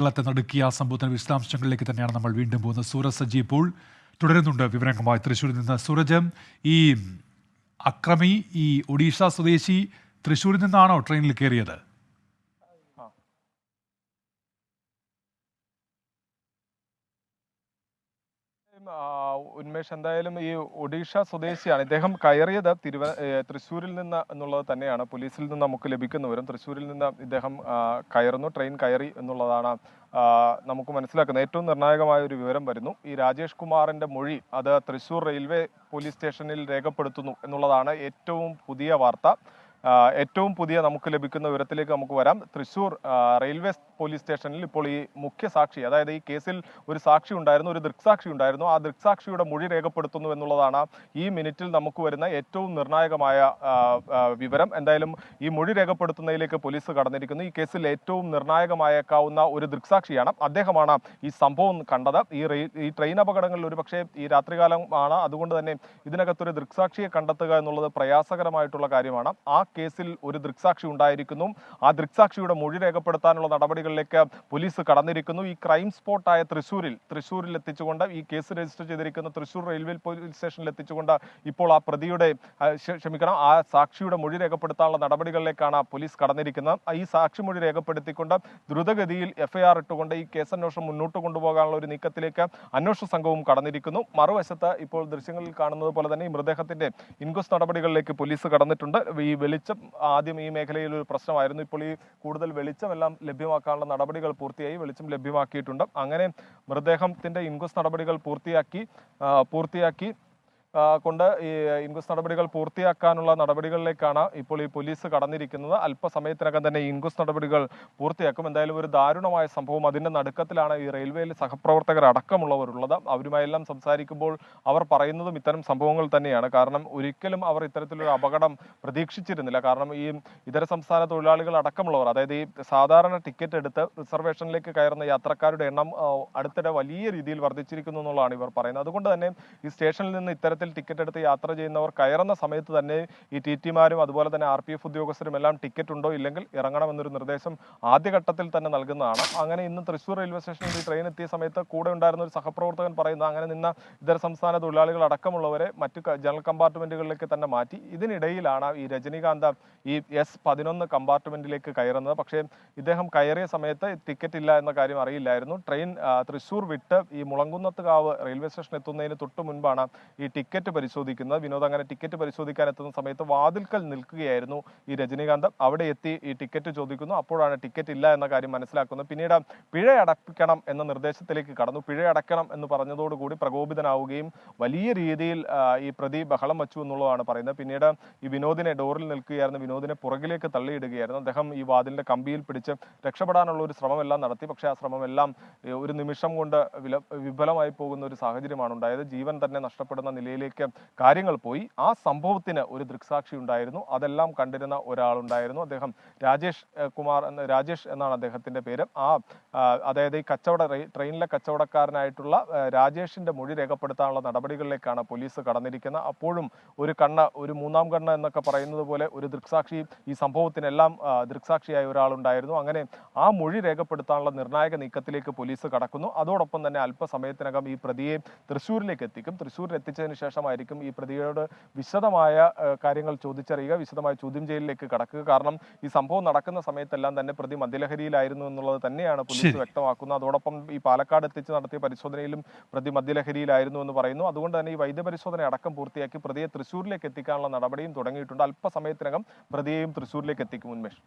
കേരളത്തെ നടുക്കിയ സംഭവത്തിന് വിശദാംശങ്ങളിലേക്ക് തന്നെയാണ് നമ്മൾ വീണ്ടും പോകുന്നത്. സൂരജ് സജി ഇപ്പോൾ തുടരുന്നുണ്ട് വിവരങ്ങളുമായി തൃശ്ശൂരിൽ നിന്ന്. സൂരജ്, ഈ അക്രമി ഈ ഒഡീഷ സ്വദേശി തൃശ്ശൂരിൽ നിന്നാണോ ട്രെയിനിൽ കയറിയത്? ഉന്മേഷ്, എന്തായാലും ഈ ഒഡീഷ സ്വദേശിയാണ്. ഇദ്ദേഹം കയറിയത് തൃശ്ശൂരിൽ നിന്ന് എന്നുള്ളത് തന്നെയാണ് പോലീസിൽ നിന്ന് നമുക്ക് ലഭിക്കുന്ന വിവരം. തൃശ്ശൂരിൽ നിന്ന് ഇദ്ദേഹം ട്രെയിൻ കയറി എന്നുള്ളതാണ് നമുക്ക് മനസ്സിലാക്കുന്നത്. ഏറ്റവും നിർണായകമായ ഒരു വിവരം വരുന്നു. ഈ രാജേഷ് കുമാറിന്റെ മൊഴി അത് തൃശ്ശൂർ റെയിൽവേ പോലീസ് സ്റ്റേഷനിൽ രേഖപ്പെടുത്തുന്നു എന്നുള്ളതാണ് ഏറ്റവും പുതിയ വാർത്ത. ഏറ്റവും പുതിയ നമുക്ക് ലഭിക്കുന്ന വിവരത്തിലേക്ക് നമുക്ക് വരാം. തൃശ്ശൂർ റെയിൽവേ പോലീസ് സ്റ്റേഷനിൽ ഇപ്പോൾ ഈ മുഖ്യ സാക്ഷി, അതായത് ഈ കേസിൽ ഒരു സാക്ഷി ഉണ്ടായിരുന്നു, ഒരു ദൃക്സാക്ഷി ഉണ്ടായിരുന്നു. ആ ദൃക്സാക്ഷിയുടെ മൊഴി രേഖപ്പെടുത്തുന്നു എന്നുള്ളതാണ് ഈ മിനിറ്റിൽ നമുക്ക് വരുന്ന ഏറ്റവും നിർണായകമായ വിവരം. എന്തായാലും ഈ മൊഴി രേഖപ്പെടുത്തുന്നതിലേക്ക് പോലീസ് കടന്നിരിക്കുന്നു. ഈ കേസിൽ ഏറ്റവും നിർണായകമായേക്കാവുന്ന ഒരു ദൃക്സാക്ഷിയാണ്. അദ്ദേഹമാണ് ഈ സംഭവം കണ്ടത്. ഈ ട്രെയിൻ അപകടങ്ങളിൽ ഒരുപക്ഷെ ഈ രാത്രികാലമാണ്. അതുകൊണ്ട് തന്നെ ഇതിനകത്തൊരു ദൃക്സാക്ഷിയെ കണ്ടെത്തുക എന്നുള്ളത് പ്രയാസകരമായിട്ടുള്ള കാര്യമാണ്. ആ കേസിൽ ഒരു ദൃക്സാക്ഷി ഉണ്ടായിരിക്കുന്നു. ആ ദൃക്സാക്ഷിയുടെ മൊഴി രേഖപ്പെടുത്താനുള്ള നടപടികളിലേക്ക് പോലീസ് കടന്നിരിക്കുന്നു. ഈ ക്രൈം സ്പോട്ടായ തൃശ്ശൂരിൽ എത്തിച്ചുകൊണ്ട്, ഈ കേസ് രജിസ്റ്റർ ചെയ്തിരിക്കുന്ന തൃശ്ശൂർ റെയിൽവേ പോലീസ് സ്റ്റേഷനിൽ എത്തിച്ചുകൊണ്ട് ഇപ്പോൾ ആ സാക്ഷിയുടെ മൊഴി രേഖപ്പെടുത്താനുള്ള നടപടികളിലേക്കാണ് പോലീസ് കടന്നിരിക്കുന്നത്. ഈ സാക്ഷി മൊഴി രേഖപ്പെടുത്തിക്കൊണ്ട് ദ്രുതഗതിയിൽ എഫ്ഐആർ ഇട്ടുകൊണ്ട് ഈ കേസ് അന്വേഷണം മുന്നോട്ട് കൊണ്ടുപോകാനുള്ള ഒരു നീക്കത്തിലേക്ക് അന്വേഷണ സംഘവും കടന്നിരിക്കുന്നു. മറുവശത്ത് ഇപ്പോൾ ദൃശ്യങ്ങളിൽ കാണുന്നത് പോലെ തന്നെ ഈ മൃതദേഹത്തിന്റെ ഇൻക്വസ്റ്റ് നടപടികളിലേക്ക് പോലീസ് കടന്നിട്ടുണ്ട്. ഈ വെളിച്ചം ആദ്യം ഈ മേഖലയിൽ ഒരു പ്രശ്നമായിരുന്നു. ഇപ്പോൾ ഈ കൂടുതൽ വെളിച്ചമെല്ലാം ലഭ്യമാക്കാനുള്ള നടപടികൾ പൂർത്തിയായി. വെളിച്ചം ലഭ്യമാക്കിയിട്ടുണ്ട്. അങ്ങനെ മൃതദേഹത്തിന്റെ ഇൻക്വസ്റ്റ് നടപടികൾ പൂർത്തിയാക്കി കൊണ്ട് ഈ ഇൻക്വസ്റ്റ് നടപടികൾ പൂർത്തിയാക്കാനുള്ള നടപടികളിലേക്കാണ് ഇപ്പോൾ ഈ പോലീസ് കടന്നിരിക്കുന്നത്. അല്പസമയത്തിനകം തന്നെ ഈ ഇൻക്വസ്റ്റ് നടപടികൾ പൂർത്തിയാക്കും. എന്തായാലും ഒരു ദാരുണമായ സംഭവം. അതിന്റെ നടുക്കത്തിലാണ് ഈ റെയിൽവേയിൽ സഹപ്രവർത്തകർ അടക്കമുള്ളവരുള്ളത്. അവരുമായെല്ലാം സംസാരിക്കുമ്പോൾ അവർ പറയുന്നതും ഇത്തരം സംഭവങ്ങൾ തന്നെയാണ്. കാരണം ഒരിക്കലും അവർ ഇത്തരത്തിലൊരു അപകടം പ്രതീക്ഷിച്ചിരുന്നില്ല. കാരണം ഈ ഇതര സംസ്ഥാന തൊഴിലാളികൾ അടക്കമുള്ളവർ, അതായത് ഈ സാധാരണ ടിക്കറ്റ് എടുത്ത് റിസർവേഷനിലേക്ക് കയറുന്ന യാത്രക്കാരുടെ എണ്ണം അടുത്തിടെ വലിയ രീതിയിൽ വർദ്ധിച്ചിരിക്കുന്നു എന്നുള്ളതാണ് ഇവർ പറയുന്നത്. അതുകൊണ്ട് തന്നെ ഈ സ്റ്റേഷനിൽ നിന്ന് ഇത്തരത്തിൽ ടിക്കറ്റ് എടുത്ത് യാത്ര ചെയ്യുന്നവർ കയറുന്ന സമയത്ത് തന്നെ ഈ ടിറ്റിമാരും അതുപോലെ തന്നെ RPF ഉദ്യോഗസ്ഥരും എല്ലാം ടിക്കറ്റ് ഉണ്ടോ ഇല്ലെങ്കിൽ ഇറങ്ങണമെന്നൊരു നിർദ്ദേശം ആദ്യഘട്ടത്തിൽ തന്നെ നൽകുന്നതാണ്. അങ്ങനെ ഇന്ന് തൃശ്ശൂർ റെയിൽവേ സ്റ്റേഷനിൽ ഈ ട്രെയിൻ എത്തിയ സമയത്ത് കൂടെ ഉണ്ടായിരുന്ന ഒരു സഹപ്രവർത്തകൻ പറയുന്നത്, അങ്ങനെ നിന്ന ഇതര സംസ്ഥാന തൊഴിലാളികൾ അടക്കമുള്ളവരെ മറ്റു ജനറൽ കമ്പാർട്ട്മെന്റുകളിലേക്ക് തന്നെ മാറ്റി. ഇതിനിടയിലാണ് ഈ രജനീകാന്ത് ഈ S11 കമ്പാർട്ട്മെന്റിലേക്ക് കയറുന്നത്. പക്ഷേ ഇദ്ദേഹം കയറിയ സമയത്ത് ടിക്കറ്റ് ഇല്ല എന്ന കാര്യം അറിയില്ലായിരുന്നു. ട്രെയിൻ തൃശ്ശൂർ വിട്ട് ഈ മുളങ്കുന്നത്തുകാവ് റെയിൽവേ സ്റ്റേഷൻ എത്തുന്നതിന് തൊട്ട് മുൻപാണ് ഈ ടിക്കറ്റ് പരിശോധിക്കുന്നത്. വിനോദ് അങ്ങനെ ടിക്കറ്റ് പരിശോധിക്കാൻ എത്തുന്ന സമയത്ത് വാതിൽക്കൽ നിൽക്കുകയായിരുന്നു ഈ രജനീകാന്ത്. അവിടെ എത്തി ഈ ടിക്കറ്റ് ചോദിക്കുന്നു. അപ്പോഴാണ് ടിക്കറ്റ് ഇല്ല എന്ന കാര്യം മനസ്സിലാക്കുന്നത്. പിന്നീട് പിഴ അടയ്ക്കണം എന്ന നിർദ്ദേശത്തിലേക്ക് കടന്നു. പിഴ അടയ്ക്കണം എന്ന് പറഞ്ഞതോടുകൂടി പ്രകോപിതനാവുകയും വലിയ രീതിയിൽ ഈ പ്രതി ബഹളം വച്ചു എന്നുള്ളതാണ് പറയുന്നത്. പിന്നീട് ഈ വിനോദിനെ ഡോറിൽ നിൽക്കുകയായിരുന്നു. വിനോദിനെ പുറകിലേക്ക് തള്ളിയിടുകയായിരുന്നു. അദ്ദേഹം ഈ വാതിലിന്റെ കമ്പിയിൽ പിടിച്ച് രക്ഷപ്പെടാനുള്ള ഒരു ശ്രമമെല്ലാം നടത്തി. പക്ഷേ ആ ശ്രമമെല്ലാം ഒരു നിമിഷം കൊണ്ട് വിഫലമായി പോകുന്ന ഒരു സാഹചര്യമാണ് ഉണ്ടായത്. ജീവൻ തന്നെ നഷ്ടപ്പെടുന്ന നിലയിലേക്ക് കാര്യങ്ങൾ പോയി. ആ സംഭവത്തിന് ഒരു ദൃക്സാക്ഷി ഉണ്ടായിരുന്നു. അതെല്ലാം കണ്ടിരുന്ന ഒരാളുണ്ടായിരുന്നു. അദ്ദേഹം രാജേഷ് എന്നാണ് അദ്ദേഹത്തിന്റെ പേര്. അതായത് ഈ ട്രെയിനിലെ കച്ചവടക്കാരനായിട്ടുള്ള രാജേഷിന്റെ മൊഴി രേഖപ്പെടുത്താനുള്ള നടപടികളിലേക്കാണ് പോലീസ് കടന്നിരിക്കുന്നത്. അപ്പോഴും ഒരു മൂന്നാം കണ്ണ് എന്നൊക്കെ പറയുന്നത് പോലെ ഒരു ദൃക്സാക്ഷി, ഈ സംഭവത്തിനെല്ലാം ദൃക്സാക്ഷിയായ ഒരാളുണ്ടായിരുന്നു. അങ്ങനെ ആ മൊഴി രേഖപ്പെടുത്താനുള്ള നിർണായക നീക്കത്തിലേക്ക് പോലീസ് കടക്കുന്നു. അതോടൊപ്പം തന്നെ അല്പസമയത്തിനകം ഈ പ്രതിയെ തൃശ്ശൂരിലേക്ക് എത്തിക്കും. തൃശ്ശൂരിൽ എത്തിച്ചതിന് ശേഷമായിരിക്കും ഈ പ്രതിയോട് വിശദമായ കാര്യങ്ങൾ ചോദിച്ചറിയുക, വിശദമായ ചോദ്യം ചെയ്യലിലേക്ക് കടക്കുക. കാരണം ഈ സംഭവം നടക്കുന്ന സമയത്തെല്ലാം തന്നെ പ്രതി മദ്യലഹരിയിലായിരുന്നു എന്നുള്ളത് തന്നെയാണ് പോലീസ് വ്യക്തമാക്കുന്നത്. അതോടൊപ്പം ഈ പാലക്കാട് എത്തിച്ച് നടത്തിയ പരിശോധനയിലും പ്രതി മദ്യലഹരിയിലായിരുന്നു എന്ന് പറയുന്നു. അതുകൊണ്ട് തന്നെ ഈ വൈദ്യപരിശോധന അടക്കം പൂർത്തിയാക്കി പ്രതിയെ തൃശ്ശൂരിലേക്ക് എത്തിക്കാനുള്ള നടപടിയും തുടങ്ങിയിട്ടുണ്ട്. അല്പസമയത്തിനകം പ്രതിയെയും തൃശ്ശൂരിലേക്ക് എത്തിക്കും. ഉന്മേഷ്.